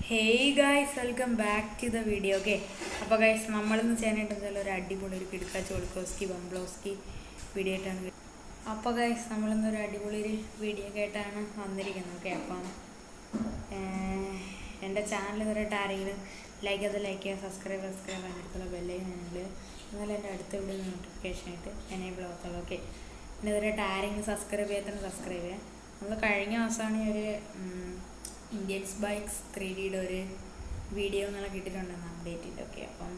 Hey guys, welcome back to the video. Okay, അപ്പോൾ guys നമ്മളിന്ന് ചെയ്യാനായിട്ട് എന്തായാലും ഒരു അടിപൊളി ഒരു കിടക്കാച്ച് ഒളിക്കോസ്കി ബംബ്ലോസ്കി വീഡിയോ ആയിട്ടാണ്. അപ്പോൾ ഗൈസ് നമ്മളിന്നൊരു അടിപൊളി ഒരു വീഡിയോ ഒക്കെ ആയിട്ടാണ് വന്നിരിക്കുന്നത്. ഓക്കെ, അപ്പം എൻ്റെ ചാനൽ ഇതുവരെയായിട്ട് ആരെങ്കിലും ലൈക്ക് ചെയ്യുക, സബ്സ്ക്രൈബ് അതിനടുത്തുള്ള ബെല്ലൈക്കനിൽ എന്നാലും എൻ്റെ അടുത്ത വീഡിയോ നോട്ടിഫിക്കേഷനായിട്ട് എനേബിൾ ആകത്തുള്ളൂ. ഓക്കെ, പിന്നെ ഇതുവരെയായിട്ട് ആരെങ്കിലും സബ്സ്ക്രൈബ് ചെയ്യാത്തന്നെ സബ്സ്ക്രൈബ് ചെയ്യുക. നമ്മൾ കഴിഞ്ഞ മാസമാണ് ഈ ഒരു ഇന്ത്യൻസ് ബൈക്സ് 3Dയുടെ ഒരു വീഡിയോ നിങ്ങളൊക്കെ ഇട്ടിട്ടുണ്ടെന്ന് അപ്ഡേറ്റ്. ഓക്കെ, അപ്പം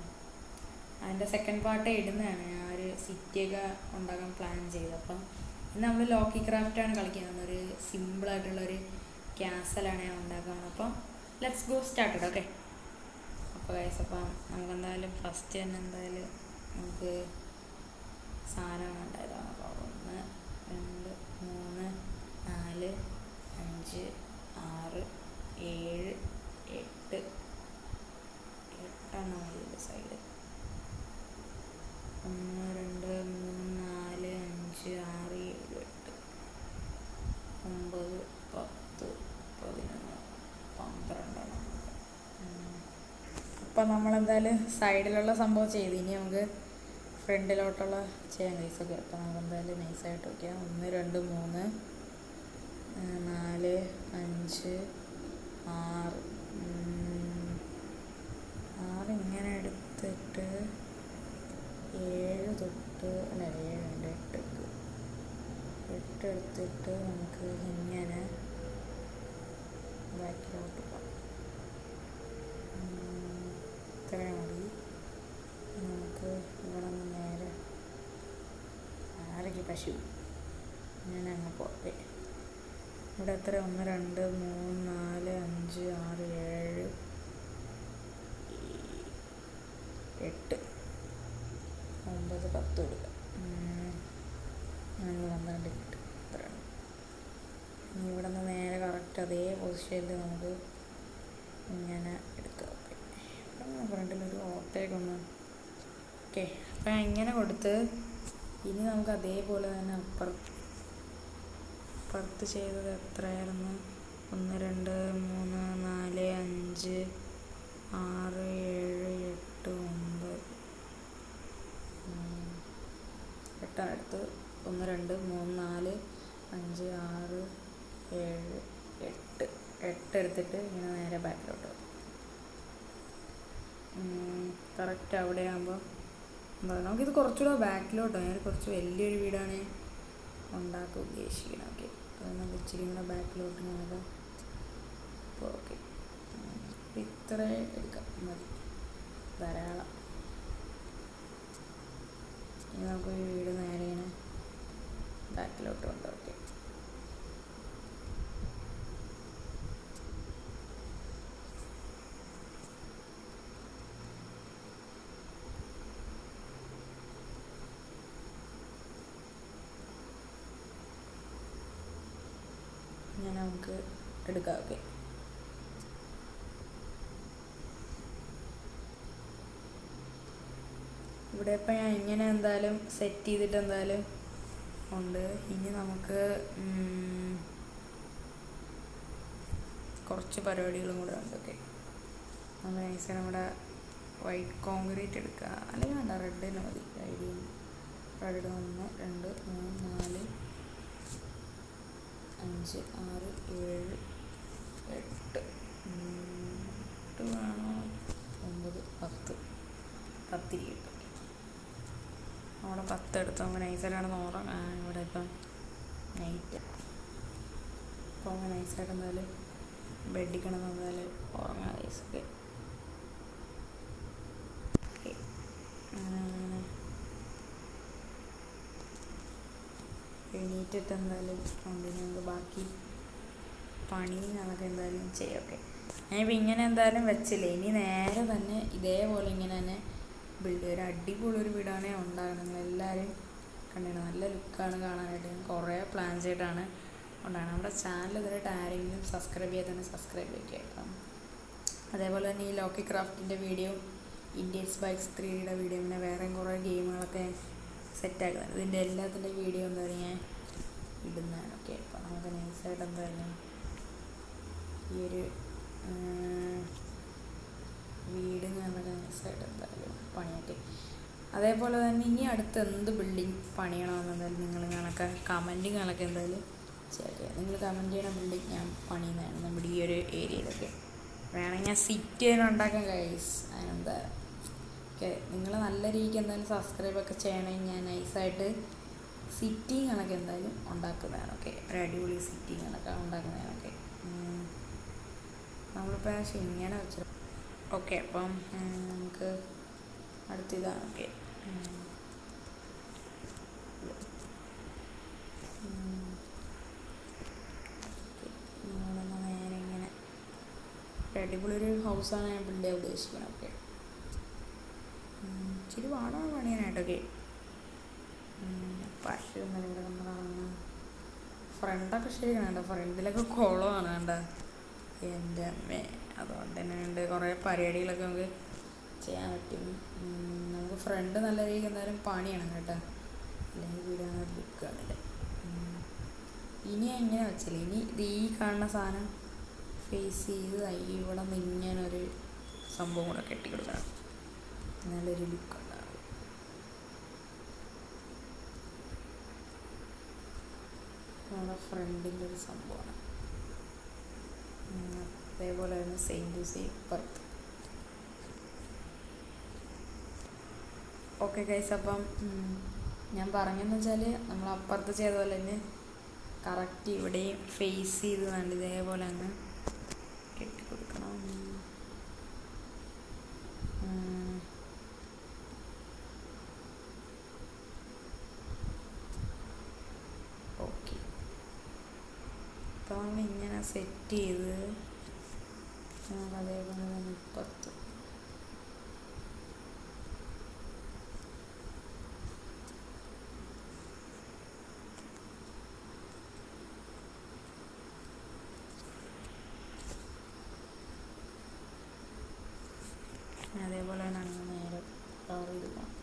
അതിൻ്റെ സെക്കൻഡ് പാർട്ട് ഇടുന്നതാണ്. ഞാൻ ഒരു സിറ്റിയൊക്കെ ഉണ്ടാക്കാൻ പ്ലാൻ ചെയ്തു. അപ്പം ഇന്ന് നമ്മൾ ലോക്കി ക്രാഫ്റ്റാണ് കളിക്കുന്നത്. ഒരു സിമ്പിളായിട്ടുള്ളൊരു ക്യാസലാണ് ഞാൻ ഉണ്ടാക്കുന്നത്. അപ്പം ലെറ്റ്സ് ഗോ സ്റ്റാർട്ടഡ്. ഓക്കെ, അപ്പോൾ ഗൈസ് അപ്പം നമുക്കെന്തായാലും ഫസ്റ്റ് തന്നെ എന്തായാലും നമുക്ക് സാധനം ഉണ്ടായതാണ്. അപ്പോൾ 1 2 3 4 5 6 7 8 8 മതിയുടെ സൈഡ്. 1 2 3 4 5 6 7 8 9 10 11 12. അപ്പം നമ്മളെന്തായാലും സൈഡിലുള്ള സംഭവം ചെയ്ത് ഇനി നമുക്ക് ഫ്രണ്ടിലോട്ടുള്ള ചെയ്യാൻ കഴിച്ചൊക്കെ. അപ്പം നമുക്കെന്തായാലും നൈസായിട്ട് വയ്ക്കാം. 1 2 3 4 5 6 ഇങ്ങനെ എടുത്തിട്ട് 7 തൊട്ട് അല്ല 7 8 എടുത്തിട്ട് നമുക്ക് ഇങ്ങനെ ബാക്കിലോട്ട് പോകാം. ഇത്രയും മതി. നമുക്ക് ഇവിടെ നിന്ന് നേരെ ആരൊക്കെ പശു ഇങ്ങനെ അങ്ങ് പോട്ടെ. ഇവിടെ എത്ര 1 2 3 4 5 6 7 8 9 10 എടുക്കാം. 12 കിട്ടും. ഇത്രയാണ്. ഇനി ഇവിടെ നിന്ന് നേരെ കറക്റ്റ് അതേ പൊസിഷനിൽ നമുക്ക് ഇങ്ങനെ എടുക്കാം. ഓക്കെ, ഫ്രണ്ടിലൊരു ഓട്ടയൊക്കെ ഓക്കെ, അപ്പം ഇങ്ങനെ കൊടുത്ത് ഇനി നമുക്ക് അതേപോലെ തന്നെ അപ്പുറത്ത് ചെയ്തത് എത്രയായിരുന്നു? 1 2 3 4 5 6 7 8 9 8 എടുത്ത് 1 2 3 4 5 6 7 8 എടുത്തിട്ട് ഇങ്ങനെ നേരെ ബാക്കിലോട്ട് കറക്റ്റ് അവിടെ ആകുമ്പോൾ എന്താ നമുക്കിത് കുറച്ചുകൂടെ ബാക്കിലോട്ടോ. ഞാൻ കുറച്ച് വലിയൊരു വീടാണ് ഉണ്ടാക്കാൻ ഉദ്ദേശിക്കുന്നത്. ഓക്കെ, അത് നമുക്ക് ഇച്ചിരി കൂടെ ബാക്കിലോട്ട് നമുക്ക് ഇപ്പോൾ ഓക്കെ ഇത്ര എടുക്കാം മതി, ധാരാളം. ഇനി നമുക്കൊരു വീട് നേരെ ഇങ്ങനെ ബാക്കിലോട്ട് ഉണ്ട്. ഓക്കെ, ഇങ്ങനെ നമുക്ക് എടുക്കാം. ഓക്കെ, ഇവിടെ ഇപ്പം ഞാൻ ഇങ്ങനെ എന്തായാലും സെറ്റ് ചെയ്തിട്ട് എന്തായാലും ഉണ്ട്. ഇനി നമുക്ക് കുറച്ച് പരിപാടികളും കൂടെ ഉണ്ട്. ഓക്കെ, നമ്മൾ നൈസാണ് നമ്മുടെ വൈറ്റ് കോൺക്രീറ്റ് എടുക്കുക, അല്ലെങ്കിൽ വേണ്ട റെഡിന് മതി. റെഡ് 1 2 3 4 5 6 7 8 വേണോ 9 10 കിട്ടും. അവിടെ 10 എടുത്തു. നമുക്ക് നൈസായിട്ടാണ് ഇവിടെ ഇപ്പം നൈറ്റ്. അപ്പോൾ അങ്ങനെ നൈസായിട്ട് എന്തായാലും ബെഡിൽ കിടന്ന് എന്തായാലും ഉറങ്ങാം. നൈസൊക്കെ അങ്ങനെ എണീറ്റിട്ട് എന്തായാലും ഉണ്ടെങ്കിൽ നമുക്ക് ബാക്കി പണി അതൊക്കെ എന്തായാലും ചെയ്യാം. ഓക്കെ, ഞാനിപ്പോൾ ഇങ്ങനെ എന്തായാലും വെച്ചില്ലേ, ഇനി നേരെ തന്നെ ഇതേപോലെ ഇങ്ങനെ തന്നെ ബിൽഡ് ചെയ്യും. ഒരു അടിപൊളി ഒരു വീടാണ് ഉണ്ടാകുന്നത്. നിങ്ങളെല്ലാവരും കണ്ടിട്ട് നല്ല ലുക്കാണ് കാണാനായിട്ട്. ഞാൻ കുറേ പ്ലാൻ ചെയ്തിട്ടാണ് ഉണ്ടാകുന്നത്. നമ്മുടെ ചാനൽ ഇതുവരെയായിട്ട് ആരെങ്കിലും സബ്സ്ക്രൈബ് ചെയ്യാൻ തന്നെ സബ്സ്ക്രൈബ് ചെയ്യുക. അപ്പം അതേപോലെ തന്നെ ഈ ലോക്കി ക്രാഫ്റ്റിൻ്റെ വീഡിയോ, ഇന്ത്യൻസ് ബൈക്സ് 3Dയുടെ വീഡിയോ, പിന്നെ വേറെയും കുറേ ഗെയിമുകളൊക്കെ സെറ്റാക്കുന്നത്. ഇതിൻ്റെ എല്ലാത്തിൻ്റെ വീഡിയോ എന്താ പറയുക ഞാൻ ഇടുന്നതാണ്. ഓക്കെ, അപ്പോൾ നമുക്ക് നൈസായിട്ട് എന്തായാലും ഈ ഒരു വീട് നല്ല നൈസായിട്ട് എന്തായാലും പണിയാക്കി. അതേപോലെ തന്നെ ഇനി അടുത്ത് എന്ത് ബിൽഡിങ് പണിയണമെന്നെന്തായാലും നിങ്ങൾ കണക്ക് കമൻറ്റുകളൊക്കെ എന്തായാലും ചെയ്യാം. നിങ്ങൾ കമൻറ്റ് ചെയ്യണ ബിൽഡിങ് ഞാൻ പണിയുന്നതാണ് നമ്മുടെ ഈ ഒരു ഏരിയയിലൊക്കെ. വേണമെങ്കിൽ ഞാൻ സിറ്റി തന്നെ ഉണ്ടാക്കാം ഗൈസ്. അതിനെന്താ ഓക്കെ, നിങ്ങൾ നല്ല രീതിക്ക് എന്തായാലും സബ്സ്ക്രൈബൊക്കെ ചെയ്യണമെങ്കിൽ ഞാൻ നൈസായിട്ട് സിറ്റിങ്ങളൊക്കെ എന്തായാലും ഉണ്ടാക്കുന്നതാണ്. ഓക്കെ, ഒരു അടിപൊളി സിറ്റിങ്ങളൊക്കെ ഉണ്ടാക്കുന്നതാണ്. നമ്മളിപ്പോൾ ഇങ്ങനെ വെച്ചു. ഓക്കെ, അപ്പം നമുക്ക് അടുത്തിതാണ്. ഓക്കെ, നിങ്ങളൊന്ന് നേരെ ഇങ്ങനെ അടിപൊളി ഒരു ഹൗസാണ് ഞാൻ ബിൽഡ് ചെയ്യാൻ ഉദ്ദേശിക്കുന്നത്. ഓക്കെ, ഇച്ചിരി പാടാണ് പണിയാനായിട്ടൊക്കെ. പക്ഷേ ഒന്നും ഇവിടെ നമ്മളാണ് ഫ്രണ്ടൊക്കെ ശരിയാണ് കേട്ടോ. ഫ്രണ്ടിലൊക്കെ കുളമാണ് വേണ്ട എൻ്റെ അമ്മേ. അതുകൊണ്ട് തന്നെ ഉണ്ട് കുറേ പരിപാടികളൊക്കെ നമുക്ക് ചെയ്യാൻ പറ്റും. നമുക്ക് ഫ്രണ്ട് നല്ല രീതിക്ക് എന്തായാലും പണിയാണ് കേട്ടോ, അല്ലെങ്കിൽ വീടാണ് ലുക്കാണില്ല. ഇനി എങ്ങനെ വെച്ചാൽ ഇനി ഇത് ഈ കാണുന്ന സാധനം ഫേസ് ചെയ്ത് ഇവിടെ നിന്ന് ഇങ്ങനൊരു സംഭവം കൂടെ കെട്ടിക്കൊടുക്കണം, നല്ലൊരു ലുക്ക് ഉണ്ടാകും. നമ്മുടെ ഫ്രണ്ടിൻ്റെ ഒരു സംഭവമാണ്. അതേപോലെ തന്നെ സെയിം ടു സെയിം പുറത്ത്. ഓക്കെ ഗൈസ്, അപ്പം ഞാൻ പറഞ്ഞെന്ന് വെച്ചാൽ നമ്മൾ അപ്പുറത്ത് ചെയ്ത പോലെ തന്നെ കറക്റ്റ് ഇവിടെയും ഫേസ് ചെയ്ത് വേണ്ട ഇതേപോലെ അങ്ങ് കെട്ടിക്കൊടുക്കണം. ഓക്കെ, അപ്പോൾ നമ്മൾ ഇങ്ങനെ സെറ്റ് ചെയ്ത് അതേപോലെ തന്നെ ഇപ്പുറത്ത് അതേപോലെ തന്നെ അങ്ങ് നേരെ കവർ ചെയ്ത് പോകണം.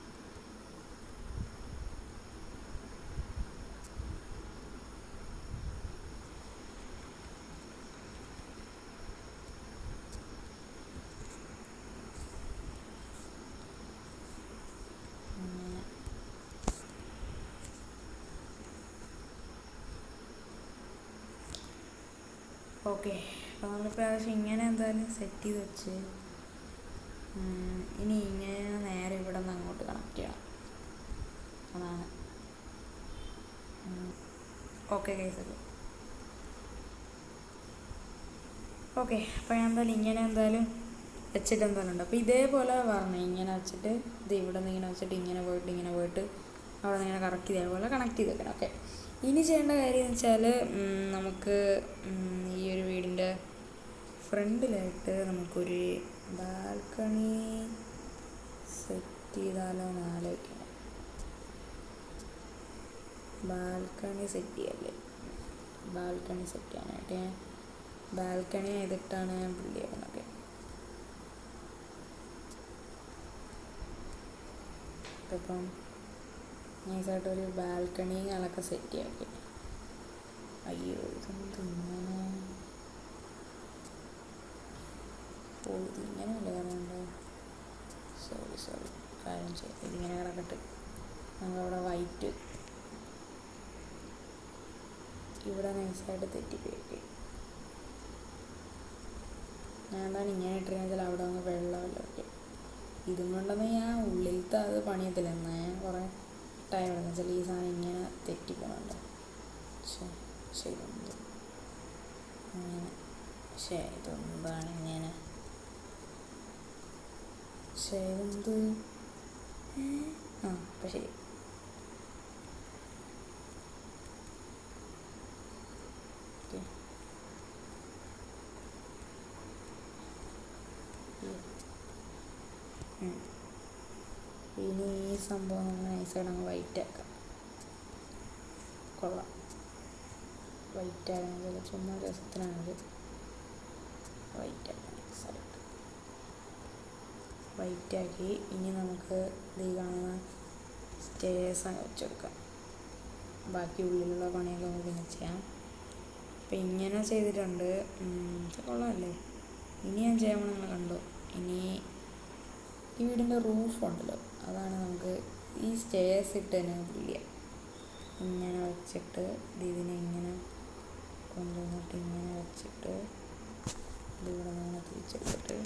ഓക്കെ, അപ്പോൾ നമ്മളിപ്പോൾ ഏകദേശം ഇങ്ങനെ എന്തായാലും സെറ്റ് ചെയ്ത് വെച്ച് ഇനി ഇങ്ങനെ നേരെ ഇവിടെ നിന്ന് അങ്ങോട്ട് കണക്ട് ചെയ്യണം. അതാണ് ഓക്കെ കേസ്. ഓക്കെ, അപ്പോൾ ഞാൻ എന്തായാലും ഇങ്ങനെ എന്തായാലും വെച്ചിട്ട് എന്തായാലും ഉണ്ട്. അപ്പോൾ ഇതേപോലെ പറഞ്ഞു ഇങ്ങനെ വെച്ചിട്ട് ഇത് ഇവിടെ നിന്ന് ഇങ്ങനെ വെച്ചിട്ട് ഇങ്ങനെ പോയിട്ട് അവിടെ നിന്ന് ഇങ്ങനെ കറക്റ്റ് ഇതേപോലെ കണക്ട് ചെയ്ത് വെക്കണം. ഓക്കെ, ഇനി ചെയ്യേണ്ട കാര്യം എന്ന് വെച്ചാൽ നമുക്ക് ഈ ഒരു വീടിൻ്റെ ഫ്രണ്ടിലായിട്ട് നമുക്കൊരു ബാൽക്കണി സെറ്റ് ചെയ്താലോന്ന് ആലോചിക്കണം. ബാൽക്കണി സെറ്റ് ചെയ്യല്ലേ, ബാൽക്കണി സെറ്റ് ചെയ്യാനായിട്ട് ഞാൻ ബാൽക്കണി ചെയ്തിട്ടാണ് ഞാൻ ബിൽഡ് ചെയ്യുന്നത്. ഇപ്പം നൈസായിട്ടൊരു ബാൽക്കണികളൊക്കെ സെറ്റ് ചെയ്യാം. ഓക്കെ, അയ്യോ ഇതെന്തിങ്ങനെ ഇതിങ്ങനെയല്ലേ പറയുന്നുണ്ടോ? സോറി കാര്യം ചെയ്യാം. ഇതിങ്ങനെ കിടക്കട്ട്. നമ്മളവിടെ വൈറ്റ് ഇവിടെ നൈസായിട്ട് തെറ്റിപ്പോയി. ഞാൻ എന്താണ് ഇങ്ങനെ ഇട്ടിരുന്ന വെച്ചാൽ അവിടെ അങ്ങ് വെള്ളമല്ല. ഓക്കെ, ഇതും കൊണ്ടൊന്നും ഞാൻ ഉള്ളിലത്തെ അത് പണിയത്തില്ല. എന്നാൽ ഞാൻ കുറേ ടൈം എടുക്കുന്ന വെച്ചാൽ ഈ സാധനം ഇങ്ങനെ തെറ്റിപ്പോണുണ്ടോ. ഇതെന്ത് ഇങ്ങനെ ഇതെന്താണ് ഇങ്ങനെ ഇതെന്ത് അപ്പം ശരി. ഓക്കെ, ഇനി ഈ സംഭവം നമ്മൾ നൈസായിട്ട് അങ്ങ് വൈറ്റ് ആക്കാം. കൊള്ളാം, വൈറ്റ് ആകുന്നത് ചുമ്മാ രസത്തിനാണത്. വൈറ്റ് ആക്കാം, നൈസായിട്ട് വൈറ്റ് ആക്കി ഇനി നമുക്ക് ഈ കാണുന്ന സ്റ്റേഴ്സ് വെച്ചെടുക്കാം. ബാക്കി ഉള്ളിലുള്ള പണിയൊക്കെ നമുക്ക് പിന്നെ ചെയ്യാം. അപ്പം ഇങ്ങനെ ചെയ്തിട്ടുണ്ട്. കൊള്ളാമല്ലേ? ഇനി ഞാൻ ചെയ്യുമ്പോൾ നിങ്ങൾ കണ്ടു. ഇനി ഈ വീടിൻ്റെ റൂഫുണ്ടല്ലോ, അതാണ് നമുക്ക് ഈ സ്റ്റേഴ്സ് ഇട്ട് തന്നെ ബിൽഡ് ഇങ്ങനെ വെച്ചിട്ട് ഇതിനെ ഇങ്ങനെ കൊണ്ടുവന്നിട്ട് ഇങ്ങനെ വെച്ചിട്ട് ഇതിവിടെ നിന്ന് തിരിച്ചെടുത്തിട്ട്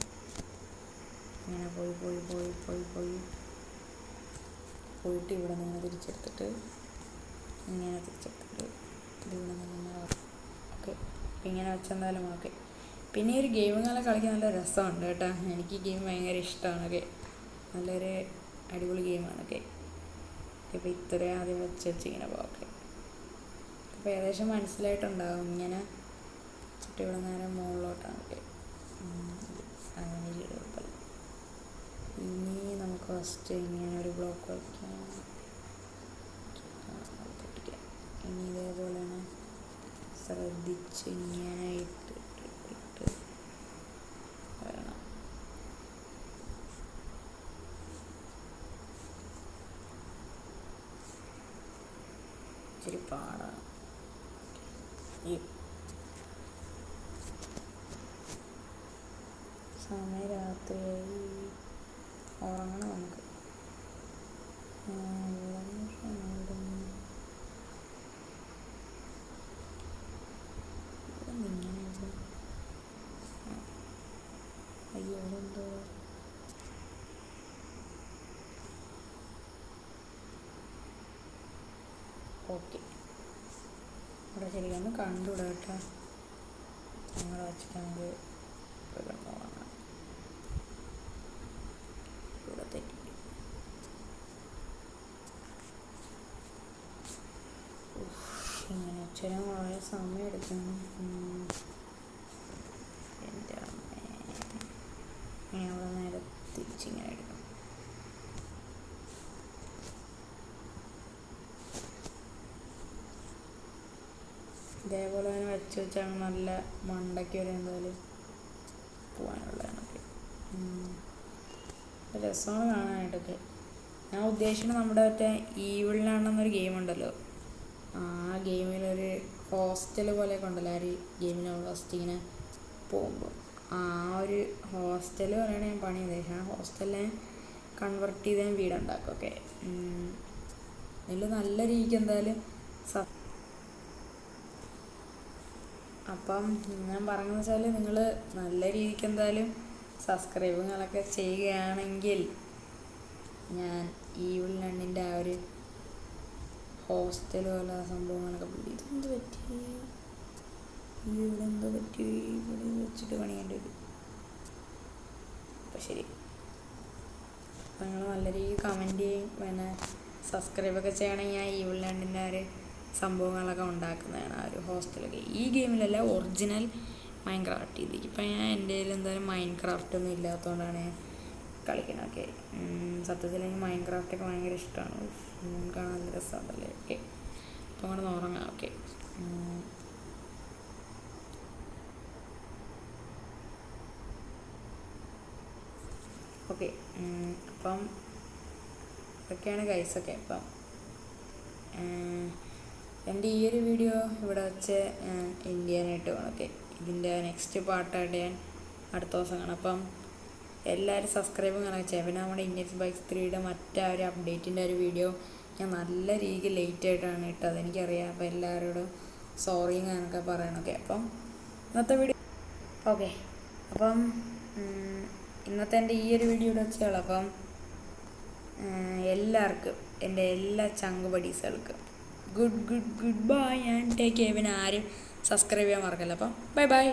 ഇങ്ങനെ പോയിട്ട് ഇവിടെ നിന്ന് തിരിച്ചെടുത്തിട്ട് ഇങ്ങനെ തിരിച്ചെടുത്തിട്ട് ഇതിവിടെ നിന്ന് ഓക്കെ. ഇങ്ങനെ വെച്ചെന്തായാലും ഓക്കെ. പിന്നെ ഈ ഒരു ഗെയിമുകളെ കളിക്കാൻ നല്ല രസമുണ്ട് കേട്ടോ. എനിക്ക് ഈ ഗെയിം ഭയങ്കര ഇഷ്ടമാണ്. ഓക്കെ, നല്ലൊരു അടിപൊളി ഗെയിമാണ്. ഓക്കെ, ഇപ്പോൾ ഇത്രയും ആദ്യം വെച്ച് ഇങ്ങനെ പോകാം. ഓക്കെ, അപ്പോൾ ഏകദേശം മനസ്സിലായിട്ടുണ്ടാകും. ഇങ്ങനെ വെച്ചിട്ട് ഇവിടെ നേരെ മുകളിലോട്ടാണ്. ഓക്കെ, അങ്ങനെ ചെയ്തെടുക്കാം. ഇനി നമുക്ക് ഫസ്റ്റ് ഇങ്ങനെ ഒരു ബ്ലോക്ക് വയ്ക്കാം. ഇനി ഇതേപോലെയാണ് ശ്രദ്ധിച്ച് ഇങ്ങനെ ഇട്ട് വരണം. ഇച്ചിരി പാടാണ്. സമയം രാത്രിയായി, ഉറങ്ങണം നമുക്ക്. അയ്യോ അതെന്തോ ഓക്കെ. ഇവിടെ ശരിക്കൊന്ന് കണ്ടുകൂടാ കേട്ടോ. ഞങ്ങൾ വെച്ചിട്ട് നമുക്ക് പോകാം. ഇവിടെ തെറ്റി ഇങ്ങനെ വെച്ചാൽ വളരെ സമയം എടുക്കുന്നു. എൻ്റെ അമ്മേ, ഇനി അവിടെ നേരെ തിരിച്ചിങ്ങനെ എടുക്കണം. ഇതേപോലെ തന്നെ വെച്ച് വെച്ചാൽ നല്ല മണ്ടയ്ക്ക് വരെ എന്തായാലും പോകാനുള്ളതാണൊക്കെ. രസമാണ് കാണാനായിട്ടൊക്കെ. ഞാൻ ഉദ്ദേശിക്കുന്നത് നമ്മുടെ മറ്റേ ഈവിളിലാണെന്നൊരു ഗെയിമുണ്ടല്ലോ, ആ ഗെയിമിലൊരു ഹോസ്റ്റൽ പോലെയൊക്കെ ഉണ്ടല്ലോ. ആ ഒരു ഗെയിമിൽ നമ്മൾ ഫസ്റ്റ് ഇങ്ങനെ പോകുമ്പോൾ ആ ഒരു ഹോസ്റ്റൽ പറയണ ഞാൻ പണി ഉദ്ദേശിച്ചത്. ആ ഹോസ്റ്റലിനെ കൺവെർട്ട് ചെയ്ത് ഞാൻ വീടുണ്ടാക്കും. ഓക്കെ, അതിൽ നല്ല രീതിക്ക് എന്തായാലും അപ്പം ഞാൻ പറഞ്ഞതെന്ന് വെച്ചാൽ നിങ്ങൾ നല്ല രീതിക്ക് എന്തായാലും സബ്സ്ക്രൈബുകളൊക്കെ ചെയ്യുകയാണെങ്കിൽ ഞാൻ ഈവിൾ നണ്ണിൻ്റെ ആ ഒരു ഹോസ്റ്റൽ പോലെ സംഭവങ്ങളൊക്കെ പിടി. ഇതെന്ത് പറ്റി? ഇവിടെ എന്തോ പറ്റി? ഇവിടെ വെച്ചിട്ട് പണിയേണ്ടി വരും. അപ്പം ശരി, അപ്പം നിങ്ങൾ നല്ല രീതിയിൽ കമൻറ്റ് ചെയ്യും, പിന്നെ സബ്സ്ക്രൈബൊക്കെ ചെയ്യണമെങ്കിൽ ഞാൻ ഈവിൾ നണ്ണിൻ്റെ ഒരു സംഭവങ്ങളൊക്കെ ഉണ്ടാക്കുന്നതാണ് ആ ഒരു ഹോസ്റ്റലൊക്കെ. ഈ ഗെയിമിലല്ല, ഒറിജിനൽ മൈൻക്രാഫ്റ്റ്. ഇതിപ്പോൾ ഞാൻ എൻ്റെ കയ്യിൽ എന്തായാലും മൈൻക്രാഫ്റ്റ് ഒന്നും ഇല്ലാത്തതുകൊണ്ടാണ് ഞാൻ കളിക്കുന്നത്. ഓക്കെ, സത്യത്തിൽ എനിക്ക് മൈൻക്രാഫ്റ്റൊക്കെ ഭയങ്കര ഇഷ്ടമാണ്. കാണാൻ നല്ല രസമുണ്ടല്ലേ. ഓക്കെ, അപ്പോൾ അങ്ങോട്ട് ഉറങ്ങാം. ഓക്കെ, ഓക്കെ, അപ്പം ഇതൊക്കെയാണ് ഗൈസൊക്കെ. അപ്പം എൻ്റെ ഈ ഒരു വീഡിയോ ഇവിടെ വെച്ച് ഇന്ത്യനായിട്ട് വേണം. ഓക്കെ, ഇതിൻ്റെ നെക്സ്റ്റ് പാർട്ടായിട്ട് ഞാൻ അടുത്ത ദിവസം കാണാം. അപ്പം എല്ലാവരും സബ്സ്ക്രൈബും കാണാൻ ചെയ്യാം. പിന്നെ നമ്മുടെ ഇന്ത്യൻസ് ബൈക്സ് 3യുടെ മറ്റേ ഒരു അപ്ഡേറ്റിൻ്റെ ഒരു വീഡിയോ ഞാൻ നല്ല രീതിക്ക് ലേറ്റായിട്ടാണ് ഇട്ടത്, എനിക്കറിയാം. അപ്പോൾ എല്ലാവരോടും സോറിയും ഞാനൊക്കെ പറയണമൊക്കെ. അപ്പം ഇന്നത്തെ വീഡിയോ ഓക്കെ, അപ്പം ഇന്നത്തെ എൻ്റെ ഈ ഒരു വീഡിയോ ഇവിടെ വെച്ചാൽ അപ്പം എല്ലാവർക്കും എൻ്റെ എല്ലാ ചങ്ക് ബഡീസുകൾക്കും good bye and take care. പിന്നെ ആരും സബ്സ്ക്രൈബ് ചെയ്യാൻ മറക്കല്ല. അപ്പം ബൈ.